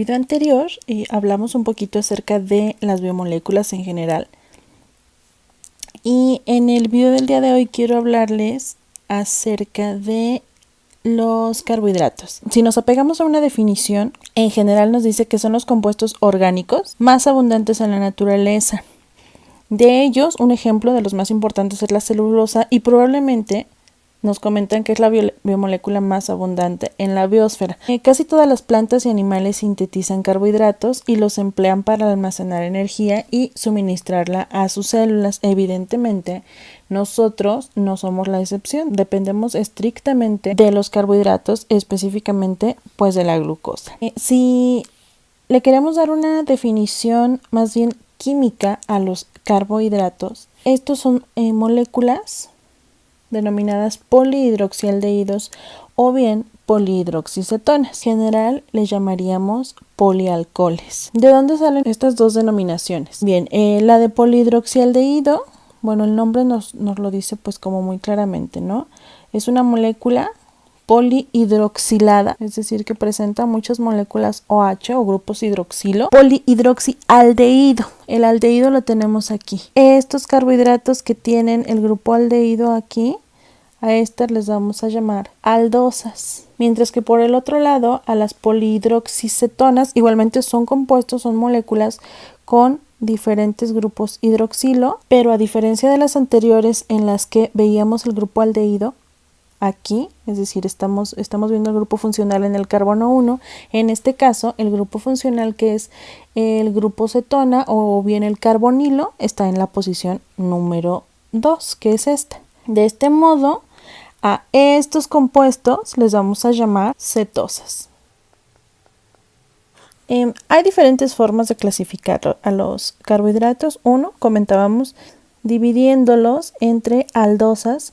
En el video anterior hablamos un poquito acerca de las biomoléculas en general. Y en el video del día de hoy quiero hablarles acerca de los carbohidratos. Si nos apegamos a una definición, en general nos dice que son los compuestos orgánicos más abundantes en la naturaleza. De ellos, un ejemplo de los más importantes es la celulosa y probablemente nos comentan que es la biomolécula más abundante en la biosfera. Casi todas las plantas y animales sintetizan carbohidratos y los emplean para almacenar energía y suministrarla a sus células. Evidentemente, nosotros no somos la excepción. Dependemos estrictamente de los carbohidratos, específicamente pues de la glucosa. Si le queremos dar una definición más bien química a los carbohidratos, estos son moléculas denominadas polihidroxialdehídos o bien polihidroxicetonas. En general les llamaríamos polialcoholes. ¿De dónde salen estas dos denominaciones? Bien, la de polihidroxialdehído, bueno, el nombre nos lo dice pues como muy claramente, ¿no? Es una molécula polihidroxilada, es decir, que presenta muchas moléculas OH o grupos hidroxilo. Polihidroxialdehído, el aldehído lo tenemos aquí. Estos carbohidratos que tienen el grupo aldehído aquí, a estas les vamos a llamar aldosas. Mientras que por el otro lado, a las polihidroxicetonas igualmente son compuestos, son moléculas con diferentes grupos hidroxilo, pero a diferencia de las anteriores en las que veíamos el grupo aldehído, aquí, es decir, estamos viendo el grupo funcional en el carbono 1, en este caso el grupo funcional que es el grupo cetona o bien el carbonilo está en la posición número 2, que es esta. De este modo, a estos compuestos les vamos a llamar cetosas. Hay diferentes formas de clasificar a los carbohidratos. Uno, comentábamos, dividiéndolos entre aldosas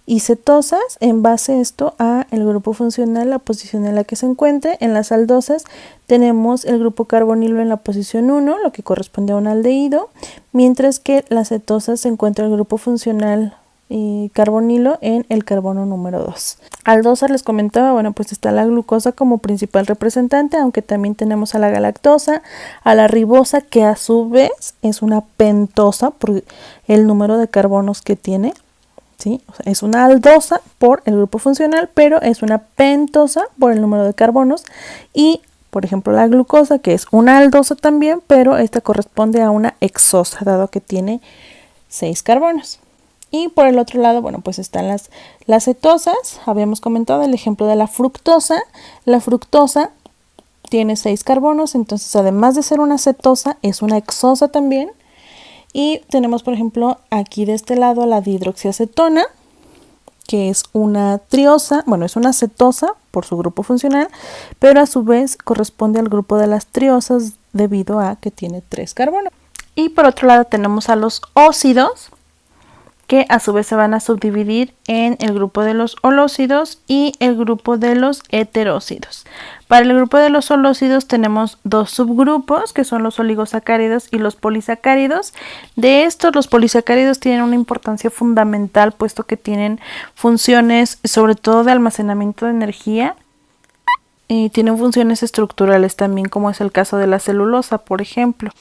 y cetosas en base a esto a el grupo funcional, la posición en la que se encuentre. En las aldosas tenemos el grupo carbonilo en la posición 1, lo que corresponde a un aldehído, mientras que las cetosas se encuentra el grupo funcional carbonilo en el carbono número 2. Aldosas les comentaba, bueno, pues está la glucosa como principal representante, aunque también tenemos a la galactosa, a la ribosa, que a su vez es una pentosa por el número de carbonos que tiene. ¿Sí? O sea, es una aldosa por el grupo funcional, pero es una pentosa por el número de carbonos. Y, por ejemplo, la glucosa, que es una aldosa también, pero esta corresponde a una hexosa, dado que tiene 6 carbonos. Y por el otro lado, bueno, pues están las cetosas. Habíamos comentado el ejemplo de la fructosa. La fructosa tiene 6 carbonos, entonces además de ser una cetosa, es una hexosa también. Y tenemos, por ejemplo, aquí de este lado la dihidroxiacetona, que es una triosa, bueno, es una cetosa por su grupo funcional, pero a su vez corresponde al grupo de las triosas debido a que tiene 3 carbonos. Y por otro lado tenemos a los óxidos, que a su vez se van a subdividir en el grupo de los holócidos y el grupo de los heterócidos. Para el grupo de los holócidos tenemos 2 subgrupos, que son los oligosacáridos y los polisacáridos. De estos, los polisacáridos tienen una importancia fundamental, puesto que tienen funciones sobre todo de almacenamiento de energía. Tienen funciones estructurales también, como es el caso de la celulosa, por ejemplo.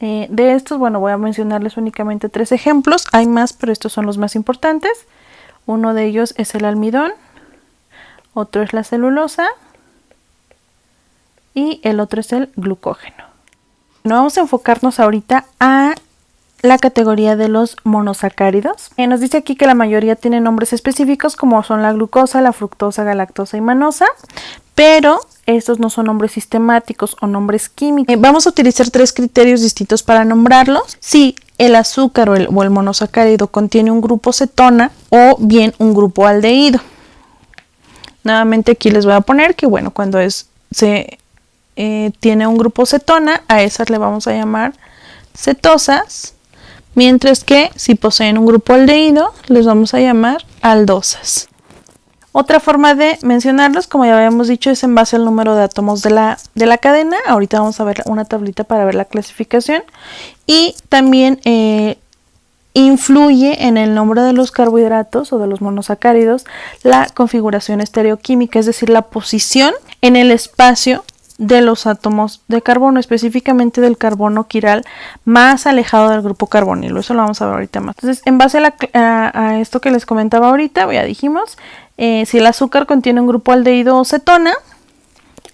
De estos, bueno, voy a mencionarles únicamente 3 ejemplos. Hay más, pero estos son los más importantes. Uno de ellos es el almidón, otro es la celulosa y el otro es el glucógeno. Bueno, vamos a enfocarnos ahorita a la categoría de los monosacáridos. Nos dice aquí que la mayoría tienen nombres específicos como son la glucosa, la fructosa, galactosa y manosa, pero estos no son nombres sistemáticos o nombres químicos. Vamos a utilizar 3 criterios distintos para nombrarlos. Si el azúcar o el monosacárido contiene un grupo cetona o bien un grupo aldehído. Nuevamente aquí les voy a poner que, bueno, cuando tiene un grupo cetona, a esas le vamos a llamar cetosas, mientras que si poseen un grupo aldehído, les vamos a llamar aldosas. Otra forma de mencionarlos, como ya habíamos dicho, es en base al número de átomos de la cadena. Ahorita vamos a ver una tablita para ver la clasificación. Y también influye en el nombre de los carbohidratos o de los monosacáridos la configuración estereoquímica, es decir, la posición en el espacio de los átomos de carbono, específicamente del carbono quiral más alejado del grupo carbonilo. Eso lo vamos a ver ahorita más. Entonces, en base a esto que les comentaba ahorita, ya dijimos, si el azúcar contiene un grupo aldehído o cetona,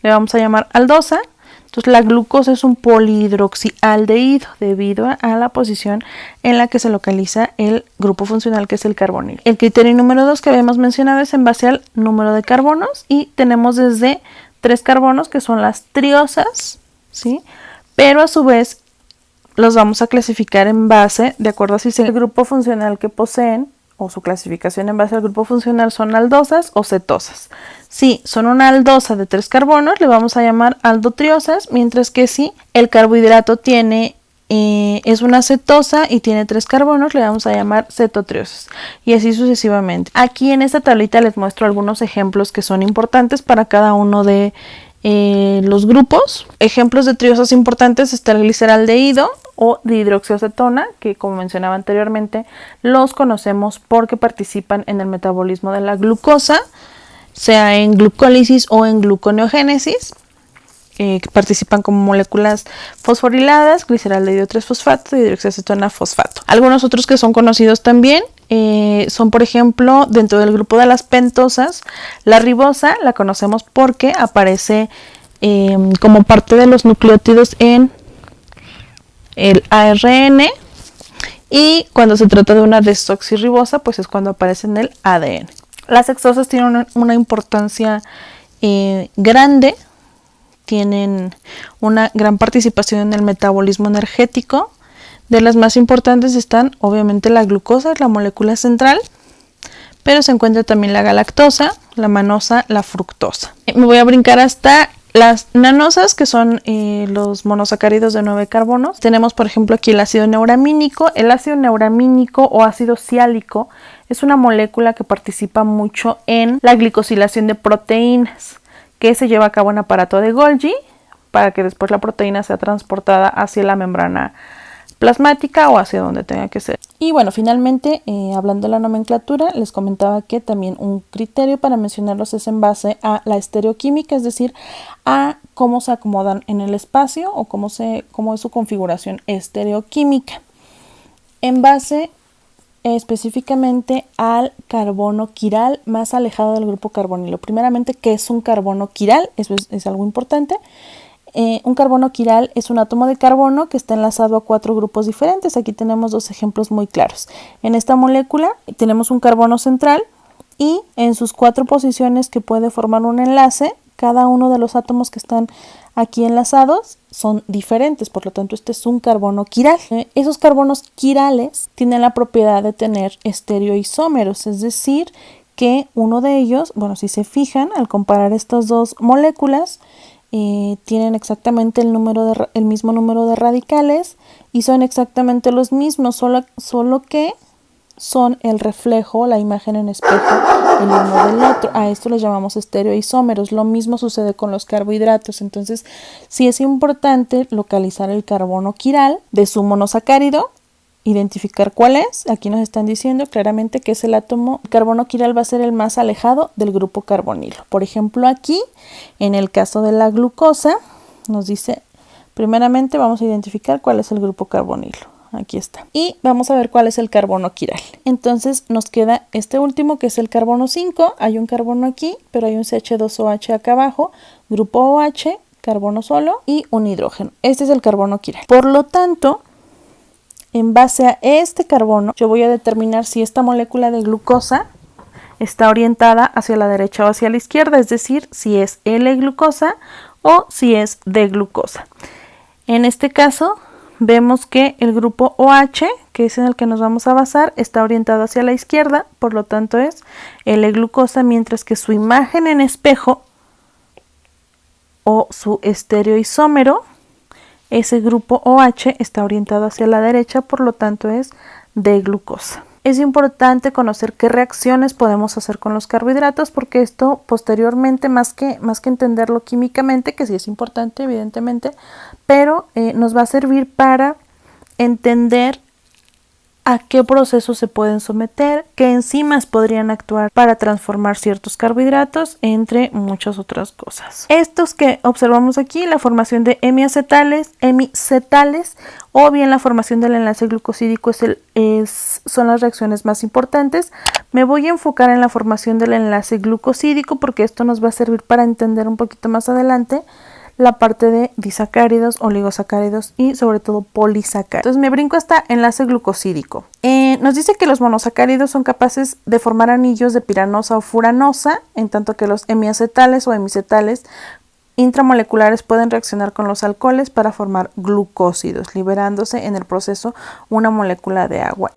le vamos a llamar aldosa. Entonces la glucosa es un polihidroxialdehído debido a la posición en la que se localiza el grupo funcional, que es el carbonilo. El criterio número 2 que habíamos mencionado es en base al número de carbonos, y tenemos desde 3 carbonos, que son las triosas, ¿sí? Pero a su vez los vamos a clasificar en base, de acuerdo a si es el grupo funcional que poseen, o su clasificación en base al grupo funcional son aldosas o cetosas. Si son una aldosa de 3 carbonos, le vamos a llamar aldotriosas, mientras que si el carbohidrato tiene es una cetosa y tiene 3 carbonos, le vamos a llamar cetotriosas, y así sucesivamente. Aquí en esta tablita les muestro algunos ejemplos que son importantes para cada uno de los grupos. Ejemplos de triosas importantes está el gliceraldehído o dihidroxiacetona, que como mencionaba anteriormente, los conocemos porque participan en el metabolismo de la glucosa, sea en glucólisis o en gluconeogénesis. Participan como moléculas fosforiladas, gliceraldehído 3-fosfato y dihidroxiacetona fosfato. Algunos otros que son conocidos también son, por ejemplo, dentro del grupo de las pentosas, la ribosa la conocemos porque aparece como parte de los nucleótidos en el ARN, y cuando se trata de una desoxirribosa, pues es cuando aparece en el ADN. Las hexosas tienen una importancia grande, tienen una gran participación en el metabolismo energético. De las más importantes están obviamente la glucosa, la molécula central, pero se encuentra también la galactosa, la manosa, la fructosa. Me voy a brincar hasta las nanosas, que son los monosacáridos de 9 carbonos. Tenemos, por ejemplo, aquí el ácido neuramínico. El ácido neuramínico o ácido siálico es una molécula que participa mucho en la glicosilación de proteínas, que se lleva a cabo en aparato de Golgi para que después la proteína sea transportada hacia la membrana plasmática o hacia donde tenga que ser. Y bueno, finalmente, hablando de la nomenclatura, les comentaba que también un criterio para mencionarlos es en base a la estereoquímica, es decir, a cómo se acomodan en el espacio o cómo es su configuración estereoquímica. En base específicamente al carbono quiral más alejado del grupo carbonilo. Primeramente, ¿qué es un carbono quiral? Eso es algo importante. Un carbono quiral es un átomo de carbono que está enlazado a 4 grupos diferentes. Aquí tenemos 2 ejemplos muy claros. En esta molécula tenemos un carbono central y en sus 4 posiciones que puede formar un enlace, cada uno de los átomos que están aquí enlazados son diferentes, por lo tanto este es un carbono quiral. Esos carbonos quirales tienen la propiedad de tener estereoisómeros, es decir, que uno de ellos, bueno, si se fijan, al comparar estas 2 moléculas, tienen exactamente el mismo número de radicales y son exactamente los mismos, solo que son el reflejo, la imagen en espejo, el uno del otro. A esto les llamamos estereoisómeros. Lo mismo sucede con los carbohidratos. Entonces, sí es importante localizar el carbono quiral de su monosacárido, identificar cuál es. Aquí nos están diciendo claramente que es el átomo. El carbono quiral va a ser el más alejado del grupo carbonilo. Por ejemplo, aquí, en el caso de la glucosa, nos dice, primeramente vamos a identificar cuál es el grupo carbonilo. Aquí está. Y vamos a ver cuál es el carbono quiral. Entonces nos queda este último, que es el carbono 5. Hay un carbono aquí, pero hay un CH2OH acá abajo, grupo OH, carbono solo y un hidrógeno. Este es el carbono quiral. Por lo tanto, en base a este carbono, yo voy a determinar si esta molécula de glucosa está orientada hacia la derecha o hacia la izquierda, es decir, si es L-glucosa o si es D-glucosa. En este caso, vemos que el grupo OH, que es en el que nos vamos a basar, está orientado hacia la izquierda, por lo tanto es L-glucosa, mientras que su imagen en espejo o su estereoisómero, ese grupo OH, está orientado hacia la derecha, por lo tanto es D-glucosa. Es importante conocer qué reacciones podemos hacer con los carbohidratos, porque esto posteriormente, más que entenderlo químicamente, que sí es importante evidentemente, pero nos va a servir para entender a qué procesos se pueden someter, qué enzimas podrían actuar para transformar ciertos carbohidratos, entre muchas otras cosas. Estos que observamos aquí, la formación de hemicetales o bien la formación del enlace glucosídico son las reacciones más importantes. Me voy a enfocar en la formación del enlace glucosídico porque esto nos va a servir para entender un poquito más adelante la parte de disacáridos, oligosacáridos y sobre todo polisacáridos. Entonces me brinco hasta enlace glucosídico. Nos dice que los monosacáridos son capaces de formar anillos de piranosa o furanosa, en tanto que los hemiacetales o hemicetales intramoleculares pueden reaccionar con los alcoholes para formar glucósidos, liberándose en el proceso una molécula de agua.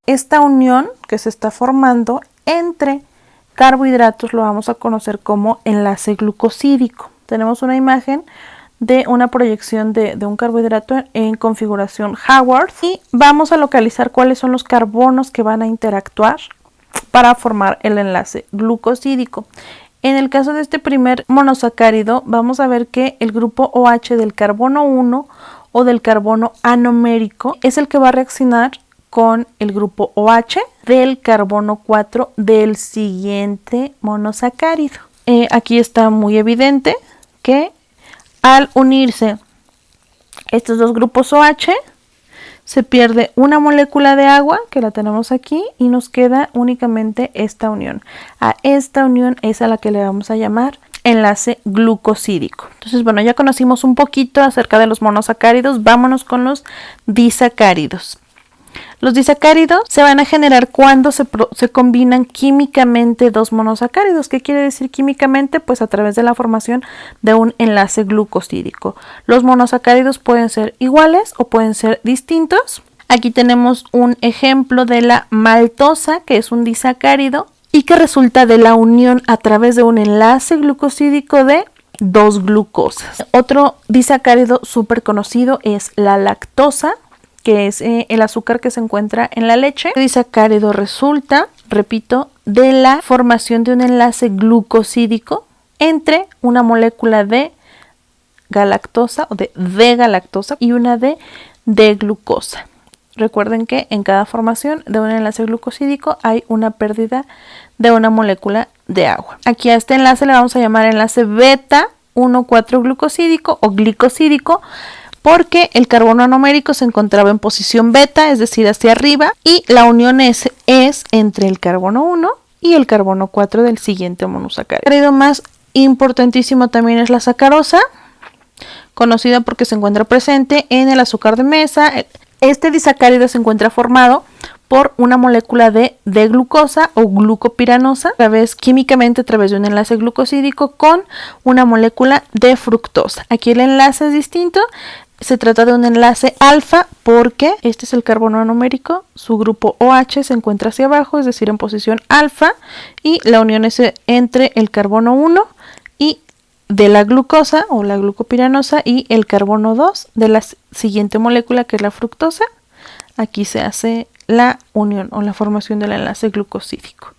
Esta unión que se está formando entre carbohidratos lo vamos a conocer como enlace glucosídico. Tenemos una imagen de una proyección de un carbohidrato en configuración Haworth y vamos a localizar cuáles son los carbonos que van a interactuar para formar el enlace glucosídico. En el caso de este primer monosacárido vamos a ver que el grupo OH del carbono 1 o del carbono anomérico es el que va a reaccionar con el grupo OH del carbono 4 del siguiente monosacárido. Aquí está muy evidente que al unirse estos dos grupos OH se pierde una molécula de agua, que la tenemos aquí, y nos queda únicamente esta unión. A esta unión es a la que le vamos a llamar enlace glucosídico. Entonces, bueno, ya conocimos un poquito acerca de los monosacáridos, vámonos con los disacáridos. Los disacáridos se van a generar cuando se combinan químicamente dos monosacáridos. ¿Qué quiere decir químicamente? Pues a través de la formación de un enlace glucosídico. Los monosacáridos pueden ser iguales o pueden ser distintos. Aquí tenemos un ejemplo de la maltosa, que es un disacárido y que resulta de la unión a través de un enlace glucosídico de dos glucosas. Otro disacárido súper conocido es la lactosa, que es el azúcar que se encuentra en la leche. El disacárido resulta, repito, de la formación de un enlace glucosídico entre una molécula de galactosa o de D-galactosa y una de D-glucosa. Recuerden que en cada formación de un enlace glucosídico hay una pérdida de una molécula de agua. Aquí a este enlace le vamos a llamar enlace beta 1,4-glucosídico o glicosídico, porque el carbono anomérico se encontraba en posición beta, es decir, hacia arriba, y la unión es entre el carbono 1 y el carbono 4 del siguiente monosacárido. El disacárido más importantísimo también es la sacarosa, conocida porque se encuentra presente en el azúcar de mesa. Este disacárido se encuentra formado por una molécula de glucosa o glucopiranosa, químicamente a través de un enlace glucosídico con una molécula de fructosa. Aquí el enlace es distinto. Se trata de un enlace alfa porque este es el carbono anomérico, su grupo OH se encuentra hacia abajo, es decir, en posición alfa, y la unión es entre el carbono 1 y de la glucosa o la glucopiranosa y el carbono 2 de la siguiente molécula, que es la fructosa. Aquí se hace la unión o la formación del enlace glucosídico.